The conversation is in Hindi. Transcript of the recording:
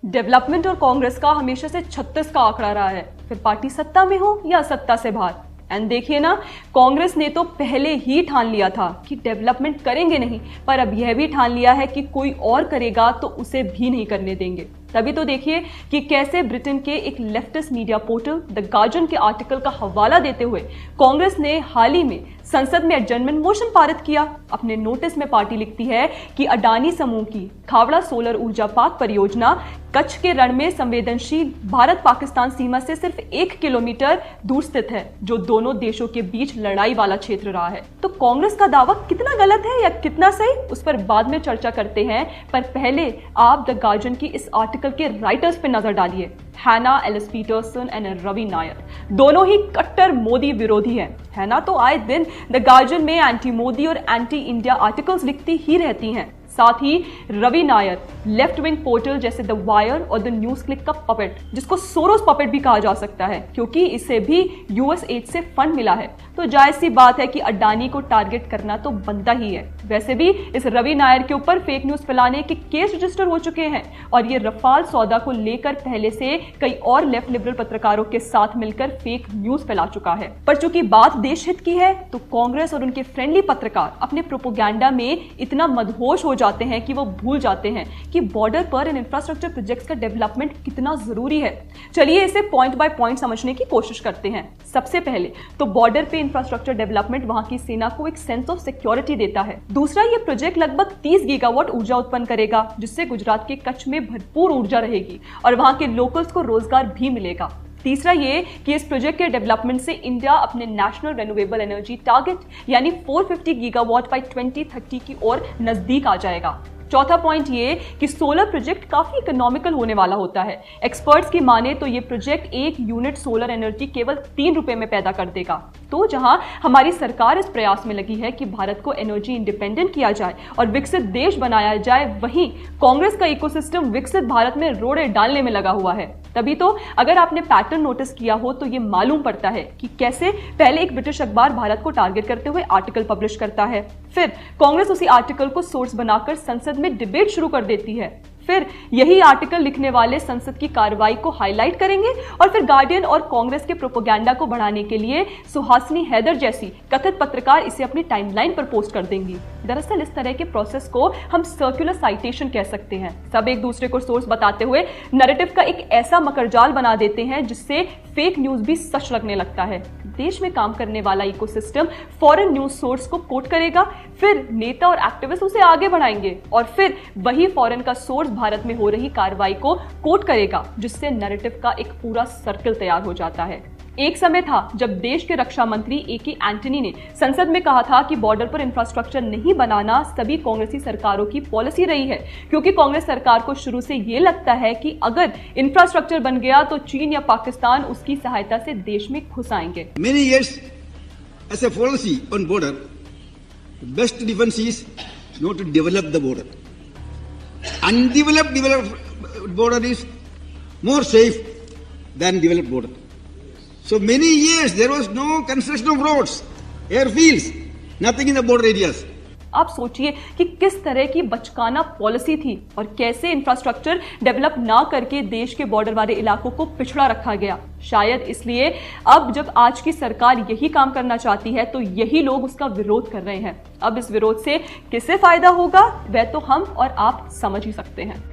डेवलपमेंट और कांग्रेस का हमेशा से 36 का आंकड़ा रहा है, फिर पार्टी सत्ता में हो या सत्ता से बाहर। एंड देखिए ना, कांग्रेस ने तो पहले ही ठान लिया था कि डेवलपमेंट करेंगे नहीं, पर अब यह भी ठान लिया है कि कोई और करेगा तो उसे भी नहीं करने देंगे। तभी तो देखिए कि कैसे ब्रिटेन के एक leftist media portal the guardian के आर्टिकल का हवाला देते हुए कांग्रेस ने हाल ही में संसद में एडजर्नमेंट मोशन पारित किया। अपने नोटिस में पार्टी लिखती है कि अडानी समूह की खावड़ा सोलर ऊर्जा पार्क परियोजना कच्छ के रण में संवेदनशील भारत पाकिस्तान सीमा से सिर्फ 1 किलोमीटर दूर स्थित है, जो दोनों देशों के बीच लड़ाई वाला क्षेत्र रहा है। तो कांग्रेस का दावा कितना गलत है या कितना सही, उस पर बाद में चर्चा करते हैं, पर पहले आप द गार्जियन की इस आर्टिकल के राइटर्स पे नजर डालिए। Hannah Ellis Petersen and Ravi Nair दोनों ही कट्टर मोदी विरोधी हैं। हैना तो आए दिन द गार्जियन में एंटी मोदी और एंटी इंडिया आर्टिकल्स लिखती ही रहती हैं। साथ ही Ravi Nair left wing portal जैसे द वायर और द न्यूज क्लिक का पपेट, जिसको सोरोस पपेट भी कहा जा सकता है क्योंकि इसे भी यूएस एड से फंड मिला है। तो जायज सी बात है कि अडानी को टारगेट करना तो बनता ही है। वैसे भी इस रवि नायर के ऊपर फेक न्यूज फैलाने के केस रजिस्टर हो चुके हैं और ये रफाल सौदा को लेकर पहले से कई और लेफ्ट लिबरल पत्रकारों के साथ मिलकर फेक न्यूज फैला चुका है। पर चूंकि बात देश हित की है तो कांग्रेस और उनके फ्रेंडली पत्रकार अपने प्रोपोगंडा में इतना मदहोश हो जाते हैं कि वो भूल जाते हैं कि बॉर्डर पर इन इंफ्रास्ट्रक्चर प्रोजेक्ट्स का डेवलपमेंट कितना जरूरी है। चलिए इसे पॉइंट बाय पॉइंट समझने की कोशिश करते हैं। सबसे पहले तो बॉर्डर पे इंफ्रास्ट्रक्चर डेवलपमेंट वहां की सेना को एक सेंस ऑफ सिक्योरिटी देता है। दूसरा, ये प्रोजेक्ट लगभग 30 गीगावाट ऊर्जा उत्पन्न करेगा, जिससे गुजरात के कच्छ में भरपूर ऊर्जा रहेगी और वहां के लोकल्स को रोजगार भी मिलेगा। तीसरा ये कि इस प्रोजेक्ट के डेवलपमेंट से इंडिया अपने नेशनल रिन्यूएबल एनर्जी टारगेट यानी 450 गीगावाट बाय 2030 की ओर नजदीक आ जाएगा। चौथा पॉइंट ये कि सोलर प्रोजेक्ट काफी इकोनॉमिकल होने वाला होता है। एक्सपर्ट्स की माने तो ये प्रोजेक्ट 1 यूनिट सोलर एनर्जी केवल 3 रुपए में पैदा कर देगा। तो जहां हमारी सरकार इस प्रयास में लगी है कि भारत को एनर्जी इंडिपेंडेंट किया जाए और विकसित देश बनाया जाए, वहीं कांग्रेस का इकोसिस्टम विकसित भारत में रोड़े डालने में लगा हुआ है। तभी तो अगर आपने पैटर्न नोटिस किया हो तो ये मालूम पड़ता है कि कैसे पहले एक ब्रिटिश अखबार भारत को टारगेट करते हुए आर्टिकल पब्लिश करता है, फिर कांग्रेस उसी आर्टिकल को सोर्स बनाकर संसद में डिबेट शुरू कर देती है, फिर यही आर्टिकल लिखने वाले संसद की कार्रवाई को हाईलाइट करेंगे और फिर गार्डियन और कांग्रेस के प्रोपोगंडा को बढ़ाने के लिए सुहासिनी हैदर जैसी कथित पत्रकार इसे अपनी टाइमलाइन पर पोस्ट कर देंगी। दरअसल इस तरह के प्रोसेस को हम सर्कुलर साइटेशन कह सकते हैं। सब एक दूसरे को सोर्स बताते हुए नैरेटिव का एक ऐसा मकरजाल बना देते हैं जिससे फेक न्यूज भी सच लगने लगता है। देश में काम करने वाला इकोसिस्टम फॉरेन न्यूज सोर्स को कोट करेगा, फिर नेता और एक्टिविस्ट उसे आगे बढ़ाएंगे और फिर वही फॉरेन का सोर्स भारत में हो रही कार्रवाई को कोट करेगा, जिससे नैरेटिव का एक पूरा सर्कल तैयार हो जाता है। एक समय था जब देश के रक्षा मंत्री ए.के. एंटनी ने संसद में कहा था कि बॉर्डर पर इंफ्रास्ट्रक्चर नहीं बनाना सभी कांग्रेसी सरकारों की पॉलिसी रही है, क्योंकि कांग्रेस सरकार को शुरू से ये लगता है कि अगर इंफ्रास्ट्रक्चर बन गया तो चीन या पाकिस्तान उसकी सहायता से देश में घुस आएंगे। Many years as a policy on border, the best defense is not to develop the border. Undeveloped border is more safe than developed border. So many years there was no construction of roads, airfields, nothing in the border areas. आप सोचिए कि किस तरह की बचकाना पॉलिसी थी और कैसे इंफ्रास्ट्रक्चर डेवलप ना करके देश के बॉर्डर वाले इलाकों को पिछड़ा रखा गया। शायद इसलिए अब जब आज की सरकार यही काम करना चाहती है तो यही लोग उसका विरोध कर रहे हैं। अब इस विरोध से किसे फायदा होगा वह तो हम और आप समझ ही सकते हैं।